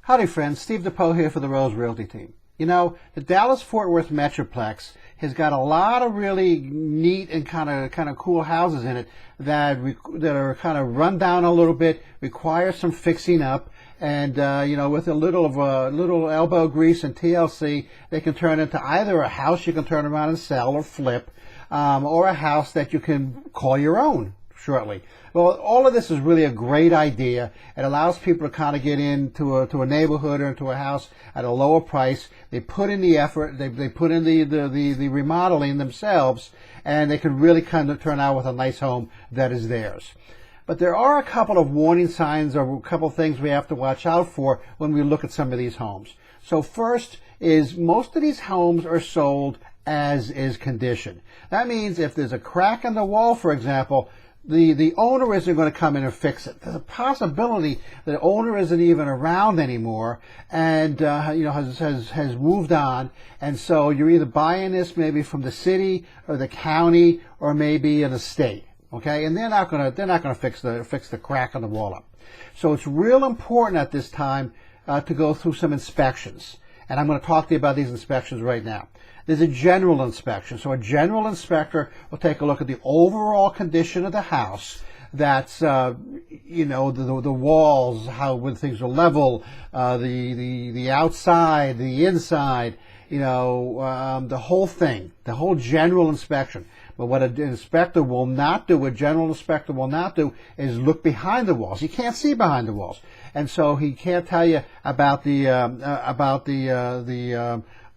Howdy friends, Steve DePoe here for the Rose Realty team. You know, the Dallas-Fort Worth Metroplex has got a lot of really neat and kind of cool houses in it that are kind of run down a little bit, require some fixing up, and you know, with a little elbow grease and TLC, they can turn into either a house you can turn around and sell or flip, or a house that you can call your own shortly. Well, all of this is really a great idea. It allows people to kind of get into a neighborhood or into a house at a lower price. They put in the effort, they put in the remodeling themselves, and they can really kind of turn out with a nice home that is theirs. But there are a couple of warning signs or a couple of things we have to watch out for when we look at some of these homes. So first is most of these homes are sold as is condition. That means if there's a crack in the wall, for example, the owner isn't going to come in and fix it. There's a possibility the owner isn't even around anymore, and you know, has moved on, and so you're either buying this maybe from the city or the county or maybe an estate. Okay, and they're not going to fix the crack on the wall up. So it's real important at this time to go through some inspections, and I'm going to talk to you about these inspections right now. There's a general inspection. So a general inspector will take a look at the overall condition of the house. That's, you know, the walls, when things are level, the outside, the inside, you know, the whole thing, the whole general inspection. But what an inspector will not do, a general inspector will not do, is look behind the walls. He can't see behind the walls, and so he can't tell you about the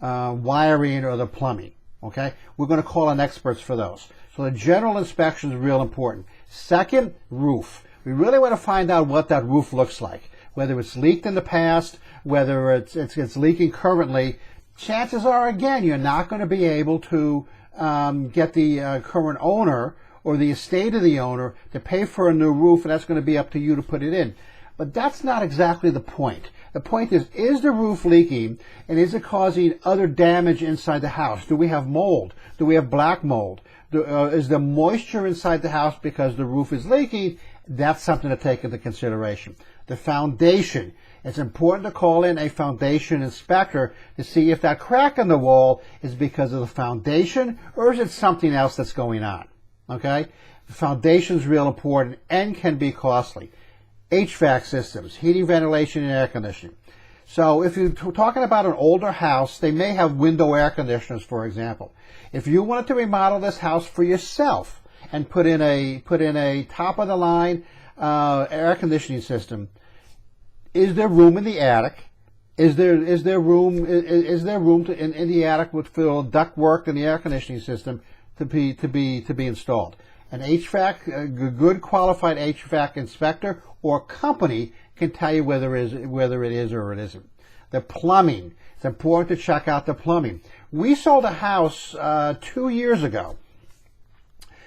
wiring or the plumbing. Okay, we're going to call on experts for those. So the general inspection is real important. Second, roof. We really want to find out what that roof looks like, whether it's leaked in the past, whether it's leaking currently. Chances are, again, you're not going to be able to get the current owner or the estate of the owner to pay for a new roof, and that's going to be up to you to put it in. But that's not exactly the point. The point is the roof leaking, and is it causing other damage inside the house? Do we have mold? Do we have black mold? Is there moisture inside the house because the roof is leaking? That's something to take into consideration. The foundation. It's important to call in a foundation inspector to see if that crack in the wall is because of the foundation or is it something else that's going on. Okay? The foundation is real important and can be costly. HVAC systems, heating, ventilation, and air conditioning. So if you're talking about an older house, they may have window air conditioners, for example. If you wanted to remodel this house for yourself and put in a top of the line air conditioning system, is there room in the attic? Is there room in the attic with duct work in the air conditioning system to be installed? An HVAC, a good qualified HVAC inspector or company can tell you whether it is or it isn't. The plumbing. It's important to check out the plumbing. We sold a house 2 years ago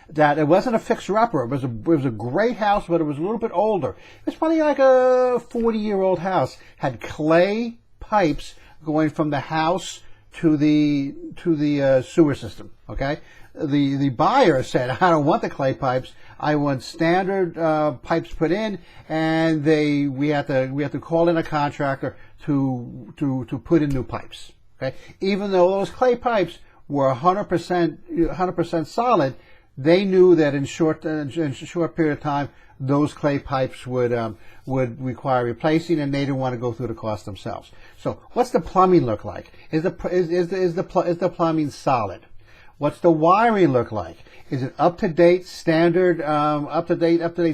that it wasn't a fixer-upper. It was a great house, but it was a little bit older. It was probably like a 40-year-old house. Had clay pipes going from the house to the sewer system. Okay, the buyer said, "I don't want the clay pipes. I want standard pipes put in," and we had to call in a contractor to put in new pipes. Okay, even though those clay pipes were 100% solid, they knew that in a short period of time those clay pipes would require replacing, and they didn't want to go through the cost themselves. So, what's the plumbing look like? Is the plumbing solid? What's the wiring look like? Is it up-to-date standard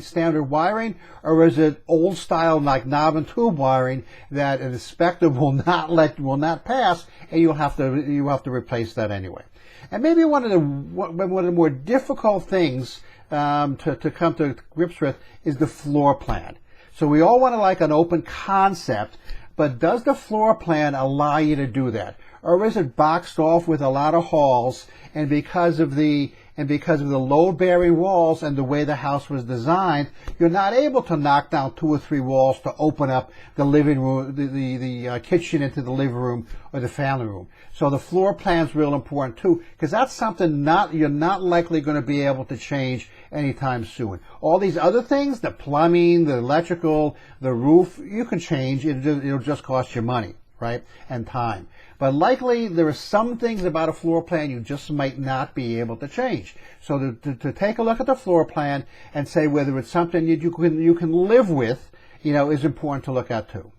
standard wiring, or is it old style like knob and tube wiring that an inspector will not pass, and you have to replace that anyway? And maybe one of the more difficult things to come to grips with is the floor plan. So we all want to like an open concept, but does the floor plan allow you to do that? Or is it boxed off with a lot of halls, and because of the and because of the load-bearing walls and the way the house was designed, you're not able to knock down 2 or 3 walls to open up the living room, the kitchen into the living room or the family room. So the floor plan's real important too, because that's something you're not likely going to be able to change anytime soon. All these other things, the plumbing, the electrical, the roof, you can change. It'll just cost you money, right, and time. But likely there are some things about a floor plan you just might not be able to change. So to take a look at the floor plan and say whether it's something that you can live with, is important to look at too.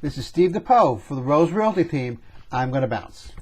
This is Steve DePoe for the Rose Realty Team. I'm going to bounce.